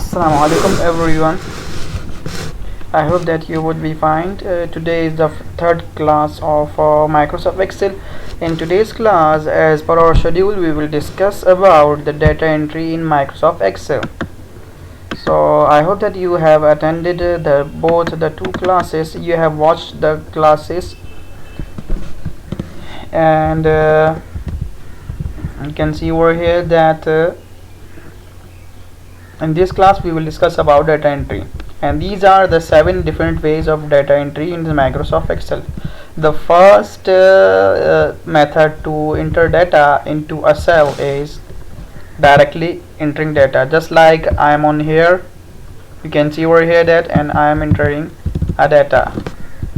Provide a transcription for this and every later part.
Assalamu alaikum everyone. I hope that you would be fine. Today is the third class of Microsoft Excel. In today's class, as per our schedule, we will discuss about the data entry in Microsoft Excel. So I hope that you have attended both the two classes. You have watched the classes, and you can see over here that in this class we will discuss about data entry, and these are the 7 different ways of data entry in the Microsoft Excel. The first method to enter data into a cell is directly entering data. Just like I am on here, you can see over here that, and I am entering a data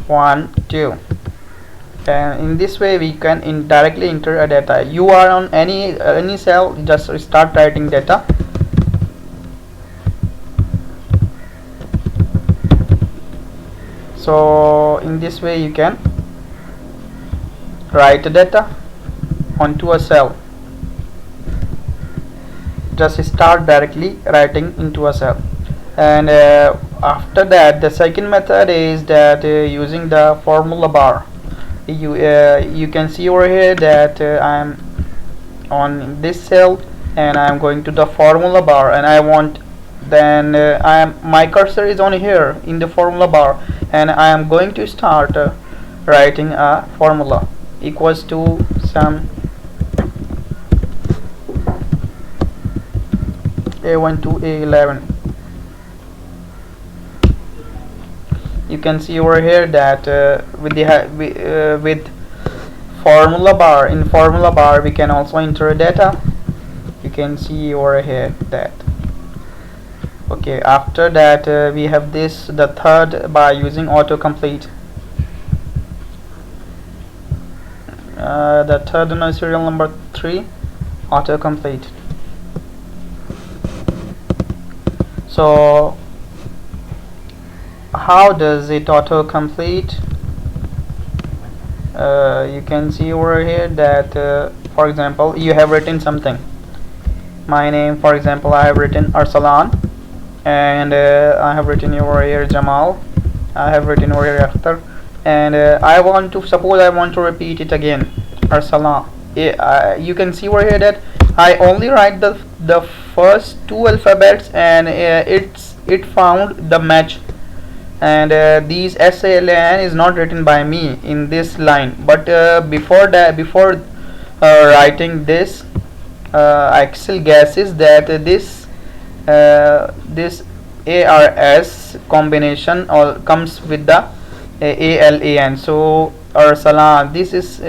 1 2, and in this way we can directly enter a data. You are on any cell, just start writing data. So in this way you can write data onto a cell. Just start directly writing into a cell, and after that the second method is that using the formula bar. You can see over here that I am on this cell and I am going to the formula bar, and I want my cursor is on here in the formula bar, and I am going to start writing a formula equals to some A1 to A11. You can see over here that with formula bar, in formula bar we can also enter data. You can see over here that. Okay, after that we have the third by using autocomplete. The third one, serial number 3, autocomplete. So how does it autocomplete? You can see over here that for example you have written something, my name, for example I have written Arsalan, and I have written over here Jamal, I have written over here Akhtar, and suppose I want to repeat it again, Arsalan. You can see over here that I only write the first 2 alphabets, and it found the match, and these SALAN is not written by me in this line, but before writing this, Excel guesses that this ARS combination all comes with the ALAN. So Arsalan, this is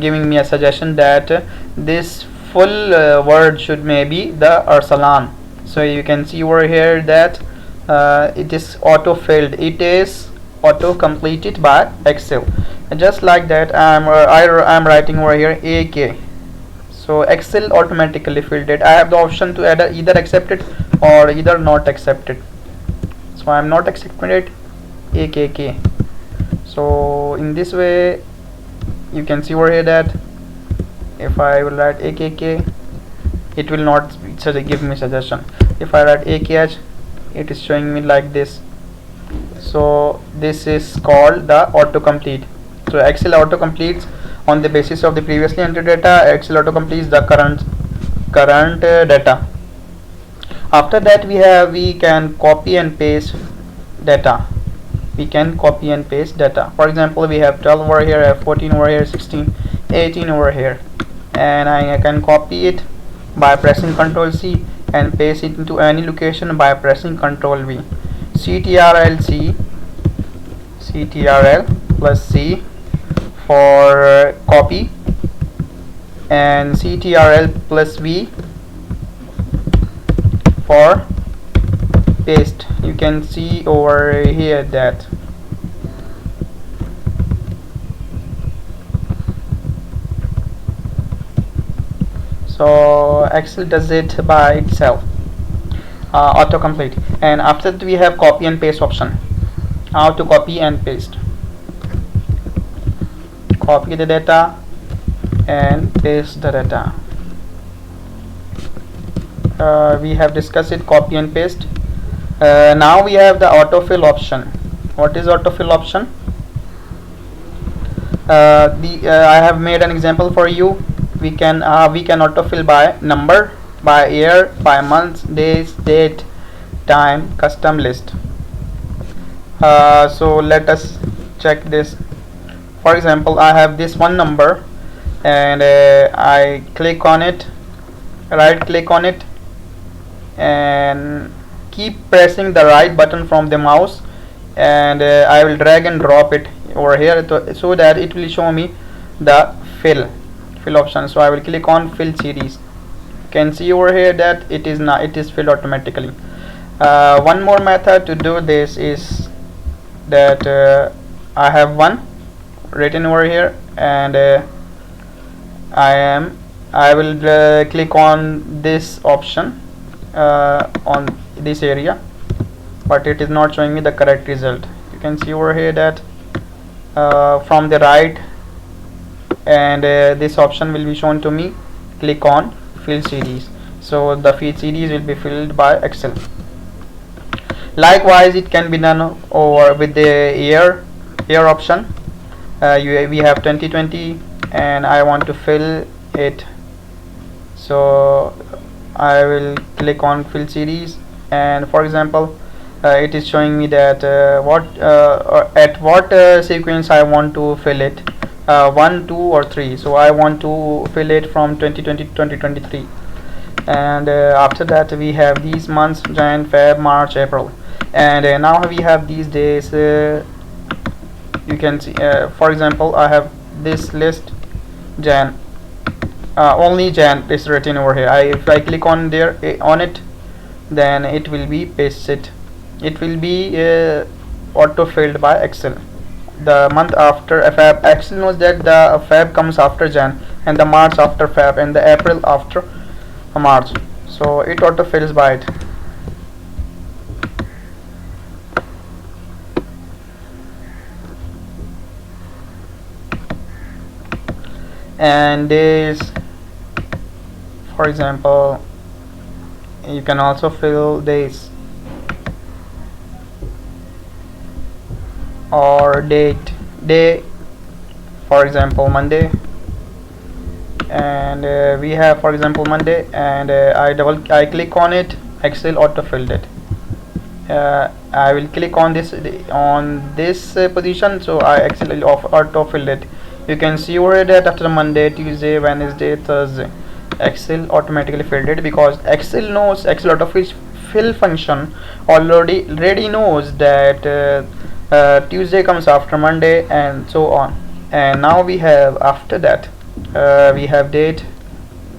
giving me a suggestion that this full word should maybe the Arsalan. So you can see over here that it is auto-filled, it is auto-completed by Excel. And just like that I'm writing over here AK. So Excel automatically filled it. I have the option to either accept it or either not accept it. So I am not accepting it, AKK. So in this way you can see over here that if I will write AKK, it will not give me suggestion. If I write AKH, it is showing me like this. So this is called the autocomplete. So Excel autocompletes on the basis of the previously entered data. Excel autocompletes the current data. After that we can copy and paste data. We can copy and paste data. For example, we have 12 over here, I have 14 over here, 16, 18 over here, and I can copy it by pressing Ctrl C and paste it into any location by pressing Ctrl V. CTRL plus C for copy, and CTRL plus V for paste. You can see over here that. So Excel does it by itself, autocomplete. And after that we have copy and paste option. How to copy and paste? Copy the data and paste the data. We have discussed it, copy and paste. Now we have the autofill option. What is autofill option? I have made an example for you. We can autofill by number, by year, by months, days, date, time, custom list. So let us check this. For example, I have this one number, and I click on it, right click on it, and keep pressing the right button from the mouse, and I will drag and drop it over here so that it will show me the fill option. So I will click on fill series. You can see over here that it is filled automatically. One more method to do this is that I have one written over here, and I will click on this option on this area, but it is not showing me the correct result. You can see over here that from the right, and this option will be shown to me. Click on fill series, so the fill series will be filled by Excel. Likewise, it can be done over with the year option. We have 2020, and I want to fill it, so I will click on fill series, and for example, it is showing me that at what sequence I want to fill it, 1, 2 or 3. So I want to fill it from 2020 to 2023, and after that we have these months: Jan, Feb, March, April, and now we have these days. You can see, for example, I have this list, Jan, only Jan is written over here. If I click on there on it, then it will be pasted. It will be auto filled by Excel. The month after Feb, Excel knows that the Feb comes after Jan, and the March after Feb, and the April after March, so it auto fills by it. And days, for example, you can also fill days or day, for example Monday, and we have, for example, Monday, and I click on it. Excel auto filled it. I will click on this position, so Excel auto filled it. You can see over here that after Monday, Tuesday, Wednesday, Thursday, Excel automatically filled it, because Excel autofill function already knows that Tuesday comes after Monday, and so on. And now we have, after that, we have date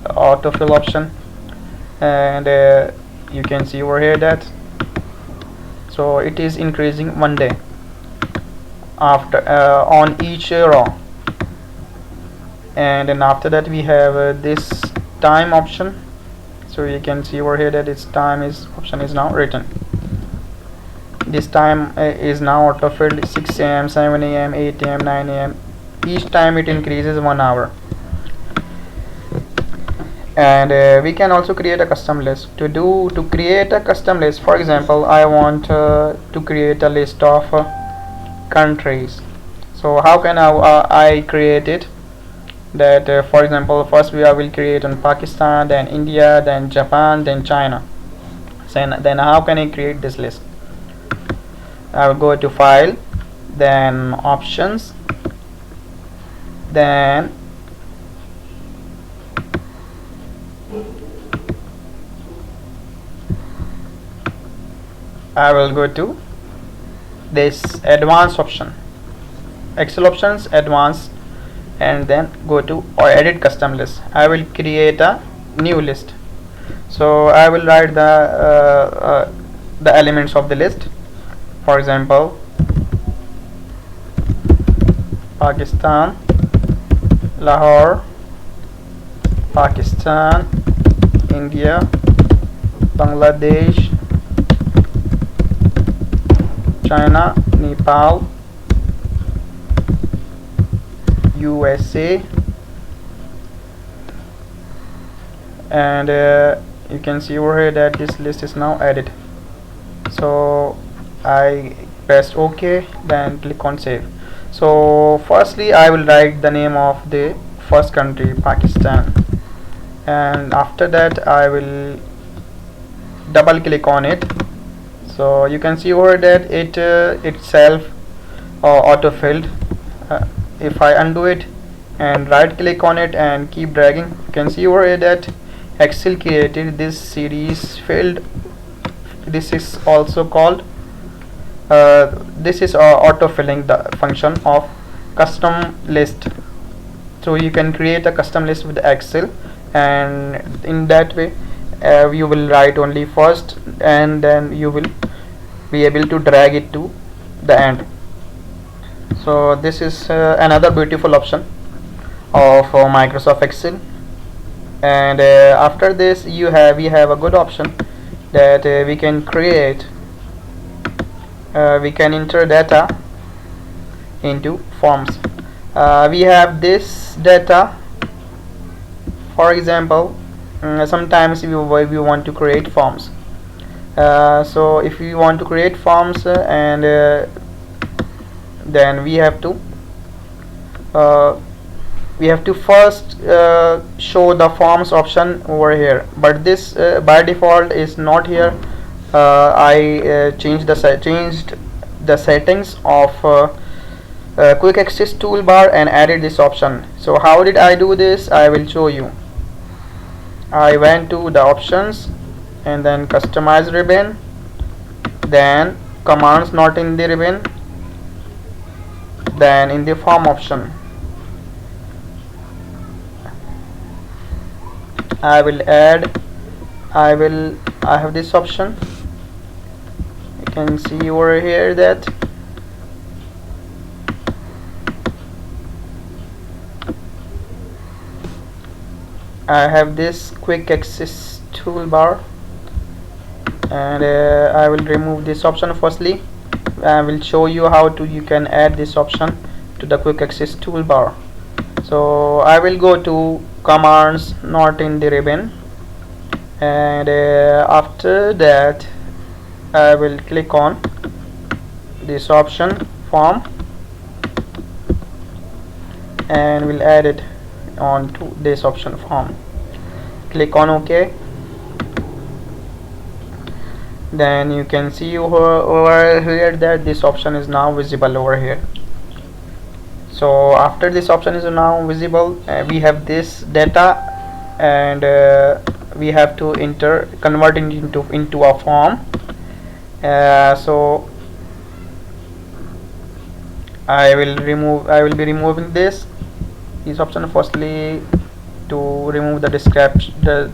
autofill option, and you can see over here that, so it is increasing one day after on each row. And then after that we have this time option, so you can see over here that its option is now written. This time is now auto filled: 6 a.m., 7 a.m., 8 a.m., 9 a.m. Each time it increases 1 hour. And we can also create a custom list. To create a custom list, for example, I want to create a list of countries. So how can I create it? That for example, first we will create on Pakistan, then India, then Japan, then China. So then how can I create this list? I will go to file, then options, then I will go to this advanced option, Excel options, advanced, and then go to or edit custom list. I will create a new list, so I will write the elements of the list. For example, Pakistan, Lahore, Pakistan, India, Bangladesh, China, Nepal, USA, and you can see over here that this list is now added. So I press OK, then click on save. So firstly I will write the name of the first country, Pakistan, and after that I will double click on it. So you can see over that it itself auto-filled. If I undo it and right click on it and keep dragging, you can see over here that Excel created this series field. This is also called this is auto-filling, the function of custom list. So you can create a custom list with Excel, and in that way you will write only first and then you will be able to drag it to the end. So this is another beautiful option of Microsoft Excel. And after this we have a good option that we can create we can enter data into forms. We have this data, for example, sometimes we want to create forms. So if we want to create forms and then we have to first show the forms option over here, but this by default is not here. I changed the settings of quick access toolbar and added this option. So how did I do this? I will show you. I went to the options and then customize ribbon, then commands not in the ribbon, then in the form option I have this option. You can see over here that I have this quick access toolbar, and I will remove this option. Firstly I will show you how you can add this option to the quick access toolbar. So I will go to commands not in the ribbon, and after that I will click on this option form and will add it on to this option form. Click on OK. Then you can see over here that this option is now visible over here. So after this option is now visible, we have this data, and we have to convert it into a form. So I will be removing this option firstly to remove the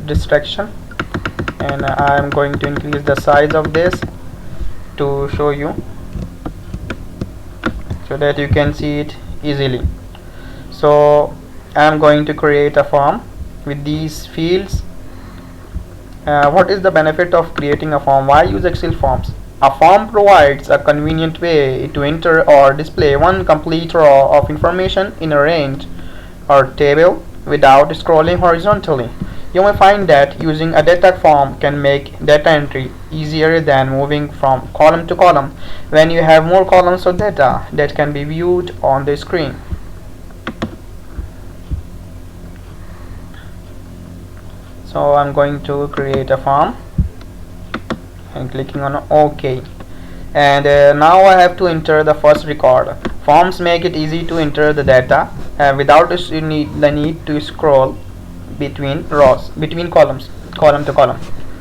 distraction, and I am going to increase the size of this to show you so that you can see it easily. So I am going to create a form with these fields. What is the benefit of creating a form? Why use Excel forms? A form provides a convenient way to enter or display one complete row of information in a range or table without scrolling horizontally. You may find that using a data form can make data entry easier than moving from column to column when you have more columns of data that can be viewed on the screen. So I'm going to create a form and clicking on OK, and now I have to enter the first record. Forms make it easy to enter the data without the need to scroll between column to column.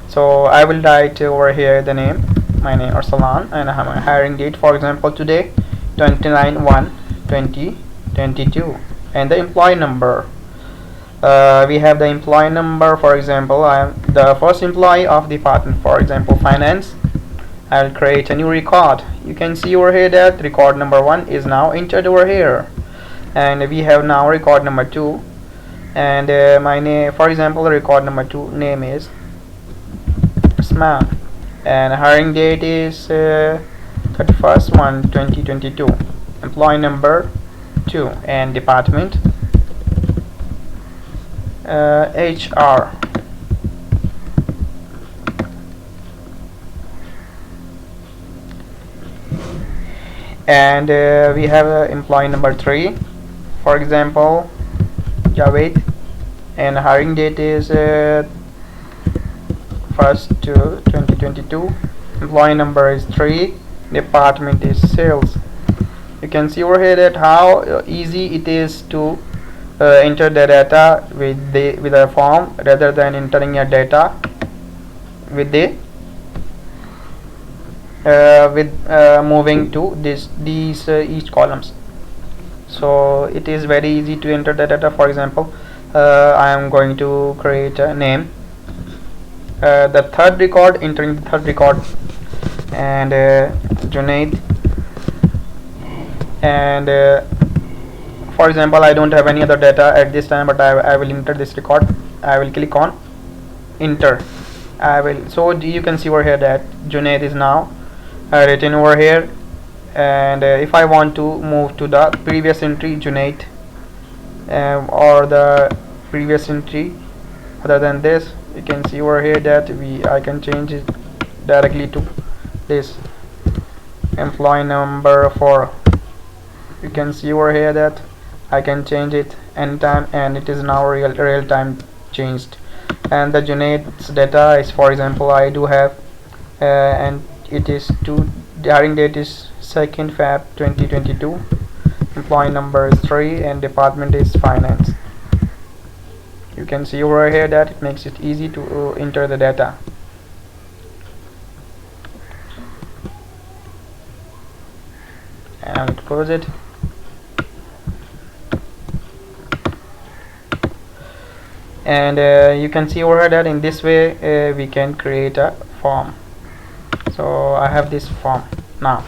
So I will write over here the name, my name Arsalan, and I have a hiring date, for example today 29/1/2022, and the employee number. We have the employee number. For example, I am the first employee of department, for example finance. I will create a new record. You can see over here that record number 1 is now entered over here, and we have now record number 2, and my name, for example record number 2 name is Usman, and hiring date is 31/1/2022, employee number 2, and department HR. and we have employee number 3, for example Javed, and hiring date is 1st to 2022. Employee number is 3. Department is sales. You can see over here that how easy it is to enter the data with a form rather than entering your data with the moving to these each columns. So it is very easy to enter the data. For example, I am going to create a name, the third record, entering the third record, and Junaid, and for example I don't have any other data at this time, but I will enter this record. I will click on enter. So you can see over here that Junaid is now written over here, and if I want to move to the previous entry Junaid, or the previous entry other than this, you can see over here that I can change it directly to this employee number 4. You can see over here that I can change it anytime, and it is now real time changed. And the Junaid's data is, for example, I do have and it is the hiring date is 2nd Feb 2022. Employee number is 3 and department is finance. You can see over here that it makes it easy to enter the data. And close it. And you can see over here that in this way we can create a form. So I have this form now.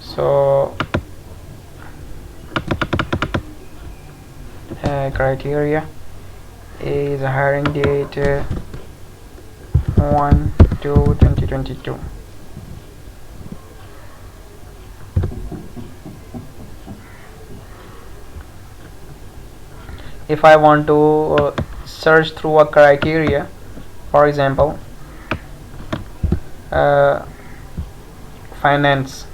So criteria is hiring date 1/2/2022. If I want to search through a criteria, for example finance,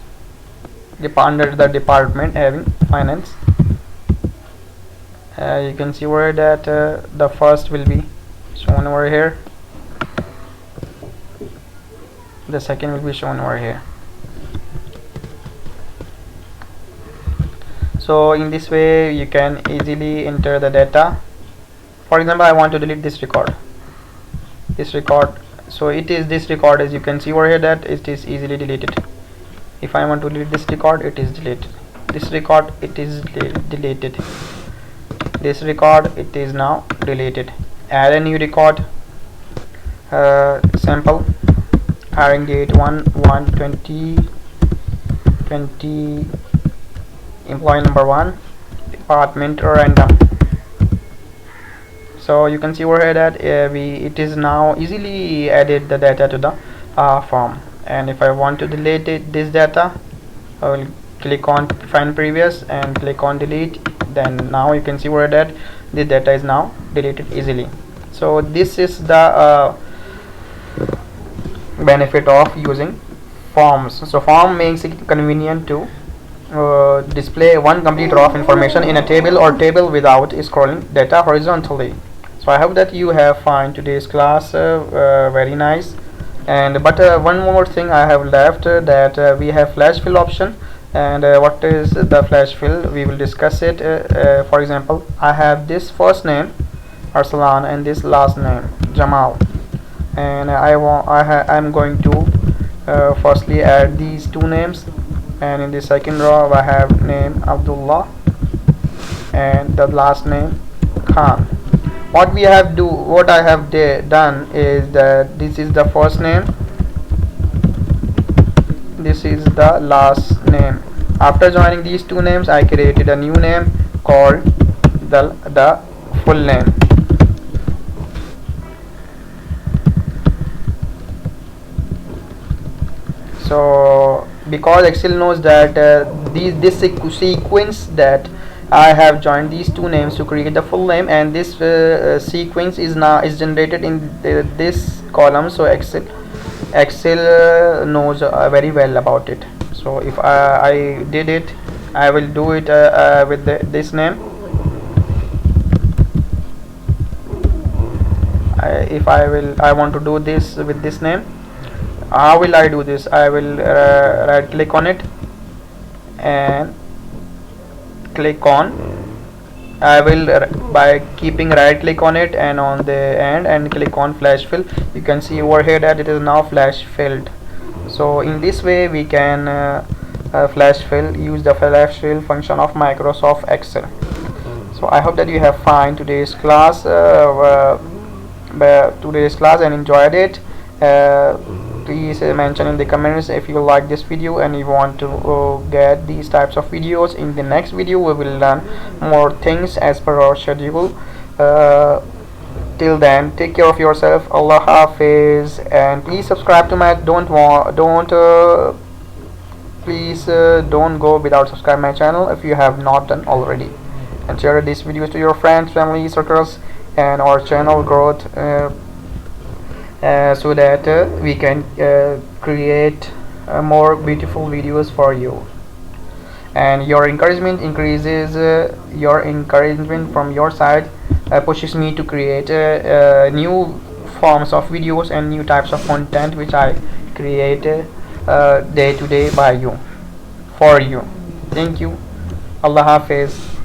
under the department having finance, you can see where that the first will be shown over here, the second will be shown over here. So in this way you can easily enter the data. For example, I want to delete this record, so it is this record, as you can see over here that it is easily deleted. If I want to delete this record, it is deleted. This record, it is deleted. This record, it is now deleted. Add a new record, sample, hiring date 1/1/2020, employee number 1, department random. So you can see over here that it is now easily added the data to the form. And if I want to delete this data, I will click on find previous and click on delete. Then now you can see where that this data is now deleted easily. So this is the benefit of using forms. So form makes it convenient to display one complete row of information in a table or table without scrolling data horizontally. So I hope that you have found today's class very nice. And but one more thing I have left, that we have flash fill option. And what is the flash fill, we will discuss it. For example, I have this first name Arsalan and this last name Jamal, and I'm going to firstly add these two names, and in the second row I have name Abdullah and the last name Khan. What I have done is that this is the first name, this is the last name. After joining these two names, I created a new name called the full name. So because Excel knows that this sequence that I have joined these two names to create the full name, and this sequence is generated in this column. So Excel Excel knows very well about it. So if I did it, I will do it with this name. If I want to do this with this name, how will I do this? I will right click on it and click on. I will by keeping right click on it and on the end and click on flash fill. You can see over here that it is now flash filled. So in this way we can use the flash fill function of Microsoft Excel. So I hope that you have found today's class and enjoyed it. Please mention in the comments if you like this video and you want to get these types of videos. In the next video we will learn more things as per our schedule. Till then, take care of yourself. Allah Hafiz, and please subscribe to my don't go without subscribe my channel if you have not done already, and share these videos to your friends, family, circles, and our channel growth so that we can create more beautiful videos for you. And your encouragement increases, your encouragement from your side pushes me to create new forms of videos and new types of content which I create day to day by you, for you. Thank you. Allah Hafiz.